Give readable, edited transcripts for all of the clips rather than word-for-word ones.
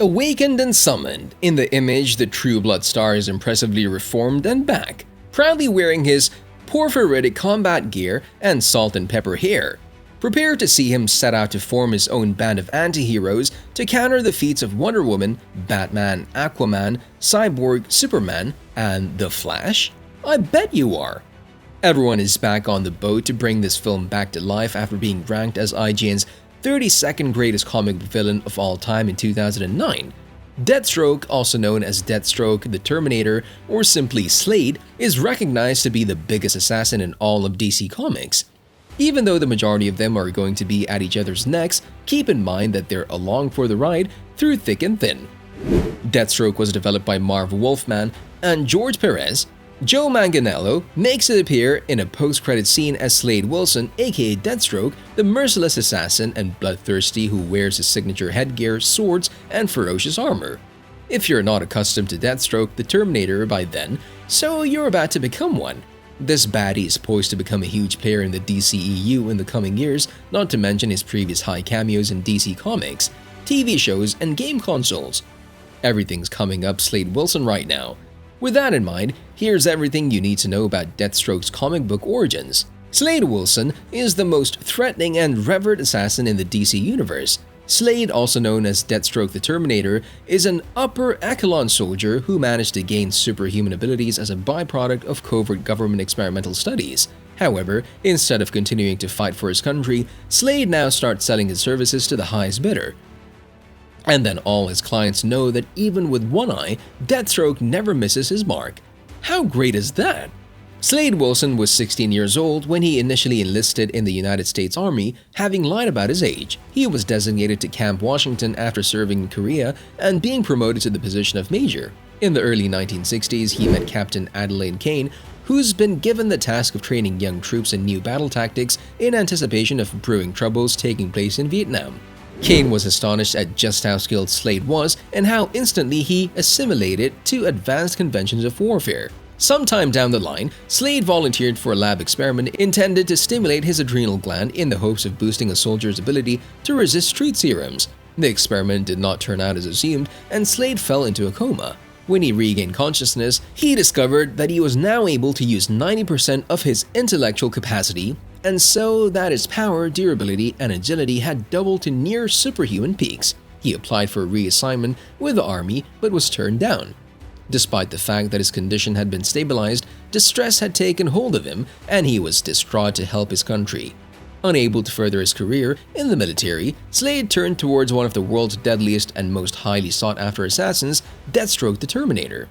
Awakened and summoned, in the image the True Blood star is impressively reformed and back, proudly wearing his porphyritic combat gear and salt and pepper hair. Prepare to see him set out to form his own band of anti-heroes to counter the feats of Wonder Woman, Batman, Aquaman, Cyborg, Superman, and the Flash? I bet you are! Everyone is back on the boat to bring this film back to life after being ranked as IGN's 32nd greatest comic book villain of all time in 2009. Deathstroke, also known as Deathstroke the Terminator or simply Slade, is recognized to be the biggest assassin in all of DC Comics. Even though the majority of them are going to be at each other's necks, keep in mind that they're along for the ride through thick and thin. Deathstroke was developed by Marv Wolfman and George Pérez. Joe Manganiello makes it appear in a post-credit scene as Slade Wilson, aka Deathstroke, the merciless assassin and bloodthirsty who wears his signature headgear, swords, and ferocious armor. If you're not accustomed to Deathstroke the Terminator by then, so you're about to become one. This baddie is poised to become a huge player in the DCEU in the coming years, not to mention his previous high cameos in DC Comics, TV shows, and game consoles. Everything's coming up Slade Wilson right now. With that in mind, here's everything you need to know about Deathstroke's comic book origins. Slade Wilson is the most threatening and revered assassin in the DC universe. Slade, also known as Deathstroke the Terminator, is an upper echelon soldier who managed to gain superhuman abilities as a byproduct of covert government experimental studies. However, instead of continuing to fight for his country, Slade now starts selling his services to the highest bidder. And then all his clients know that even with one eye, Deathstroke never misses his mark. How great is that? Slade Wilson was 16 years old when he initially enlisted in the United States Army, having lied about his age. He was designated to Camp Washington after serving in Korea and being promoted to the position of major. In the early 1960s, he met Captain Adelaide Kane, who's been given the task of training young troops in new battle tactics in anticipation of brewing troubles taking place in Vietnam. Kane was astonished at just how skilled Slade was and how instantly he assimilated to advanced conventions of warfare. Sometime down the line, Slade volunteered for a lab experiment intended to stimulate his adrenal gland in the hopes of boosting a soldier's ability to resist truth serums. The experiment did not turn out as assumed, and Slade fell into a coma. When he regained consciousness, he discovered that he was now able to use 90% of his intellectual capacity, and so that his power, durability, and agility had doubled to near superhuman peaks. He applied for a reassignment with the Army but was turned down. Despite the fact that his condition had been stabilized, distress had taken hold of him and he was distraught to help his country. Unable to further his career in the military, Slade turned towards one of the world's deadliest and most highly sought-after assassins, Deathstroke the Terminator.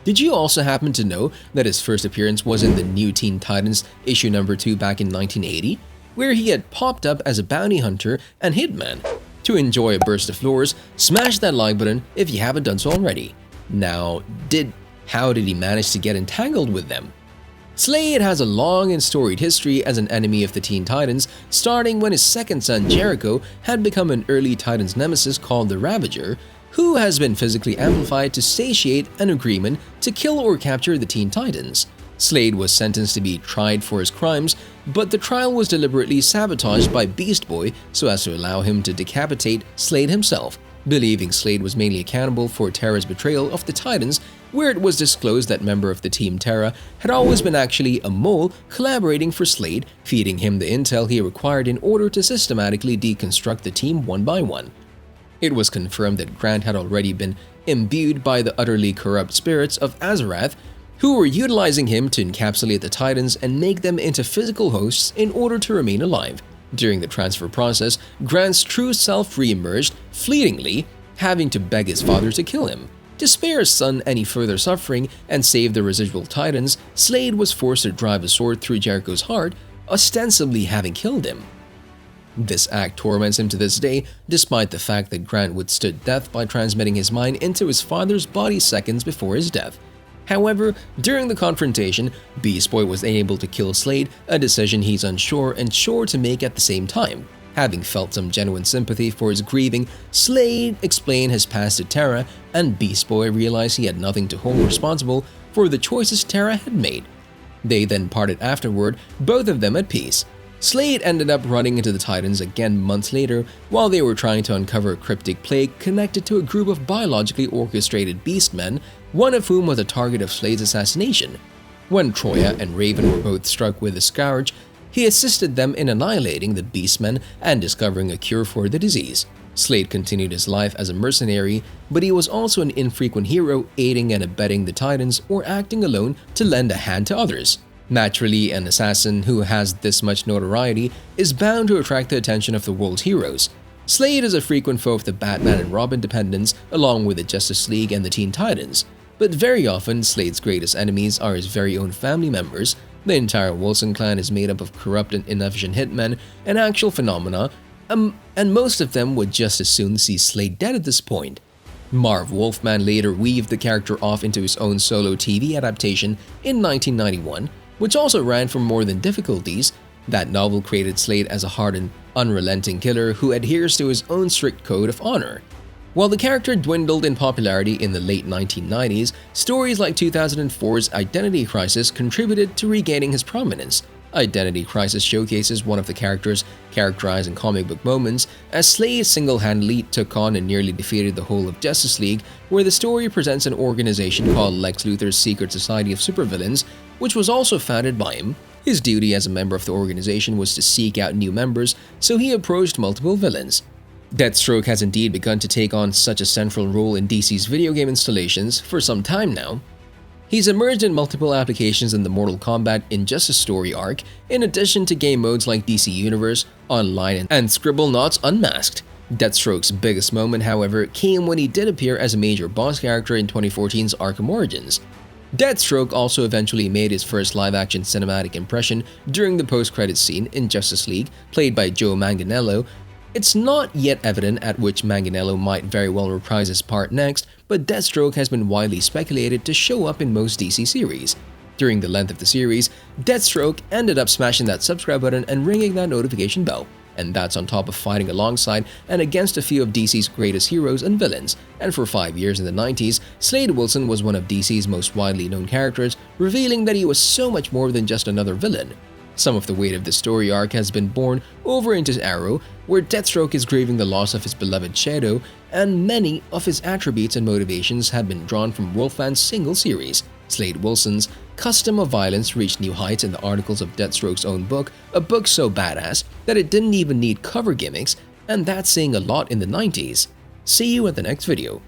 Did you also happen to know that his first appearance was in the New Teen Titans issue number 2 back in 1980, where he had popped up as a bounty hunter and hitman? To enjoy a burst of lore, smash that like button if you haven't done so already. Now, how did he manage to get entangled with them? Slade has a long and storied history as an enemy of the Teen Titans, starting when his second son Jericho had become an early Titans nemesis called the Ravager, who has been physically amplified to satiate an agreement to kill or capture the Teen Titans. Slade was sentenced to be tried for his crimes, but the trial was deliberately sabotaged by Beast Boy so as to allow him to decapitate Slade himself, believing Slade was mainly accountable for Terra's betrayal of the Titans, where it was disclosed that member of the Team Terra had always been actually a mole collaborating for Slade, feeding him the intel he required in order to systematically deconstruct the team one by one. It was confirmed that Grant had already been imbued by the utterly corrupt spirits of Azarath, who were utilizing him to encapsulate the Titans and make them into physical hosts in order to remain alive. During the transfer process, Grant's true self re-emerged, fleetingly, having to beg his father to kill him. To spare his son any further suffering and save the residual Titans, Slade was forced to drive a sword through Jericho's heart, ostensibly having killed him. This act torments him to this day, despite the fact that Grant withstood death by transmitting his mind into his father's body seconds before his death. However, during the confrontation, Beast Boy was able to kill Slade, a decision he's unsure and sure to make at the same time. Having felt some genuine sympathy for his grieving, Slade explained his past to Terra, and Beast Boy realized he had nothing to hold responsible for the choices Terra had made. They then parted afterward, both of them at peace. Slade ended up running into the Titans again months later while they were trying to uncover a cryptic plague connected to a group of biologically orchestrated beastmen, one of whom was a target of Slade's assassination. When Troya and Raven were both struck with the scourge, he assisted them in annihilating the beastmen and discovering a cure for the disease. Slade continued his life as a mercenary, but he was also an infrequent hero, aiding and abetting the Titans or acting alone to lend a hand to others. Naturally, an assassin who has this much notoriety is bound to attract the attention of the world's heroes. Slade is a frequent foe of the Batman and Robin dependents, along with the Justice League and the Teen Titans. But very often, Slade's greatest enemies are his very own family members. The entire Wilson clan is made up of corrupt and inefficient hitmen, an actual phenomena, and most of them would just as soon see Slade dead at this point. Marv Wolfman later weaved the character off into his own solo TV adaptation in 1991, which also ran from More Than Difficulties. That novel created Slade as a hardened, unrelenting killer who adheres to his own strict code of honor. While the character dwindled in popularity in the late 1990s, stories like 2004's Identity Crisis contributed to regaining his prominence. Identity Crisis showcases one of the character's characterizing comic book moments as Slade single-handedly took on and nearly defeated the whole of Justice League, where the story presents an organization called Lex Luthor's Secret Society of Supervillains, which was also founded by him. His duty as a member of the organization was to seek out new members, so he approached multiple villains. Deathstroke has indeed begun to take on such a central role in DC's video game installations for some time now. He's emerged in multiple applications in the Mortal Kombat Injustice story arc, in addition to game modes like DC Universe, Online, and Scribblenauts Unmasked. Deathstroke's biggest moment, however, came when he did appear as a major boss character in 2014's Arkham Origins. Deathstroke also eventually made his first live-action cinematic impression during the post-credits scene in Justice League, played by Joe Manganiello. It's not yet evident at which Manganiello might very well reprise his part next, but Deathstroke has been widely speculated to show up in most DC series. During the length of the series, Deathstroke ended up smashing that subscribe button and ringing that notification bell. And that's on top of fighting alongside and against a few of DC's greatest heroes and villains. And for 5 years in the 90s, Slade Wilson was one of DC's most widely known characters, revealing that he was so much more than just another villain. Some of the weight of the story arc has been borne over into Arrow, where Deathstroke is grieving the loss of his beloved Shadow, and many of his attributes and motivations have been drawn from Wolfman's single series. Slade Wilson's custom of violence reached new heights in the articles of Deathstroke's own book, a book so badass that it didn't even need cover gimmicks, and that's saying a lot in the 90s. See you at the next video.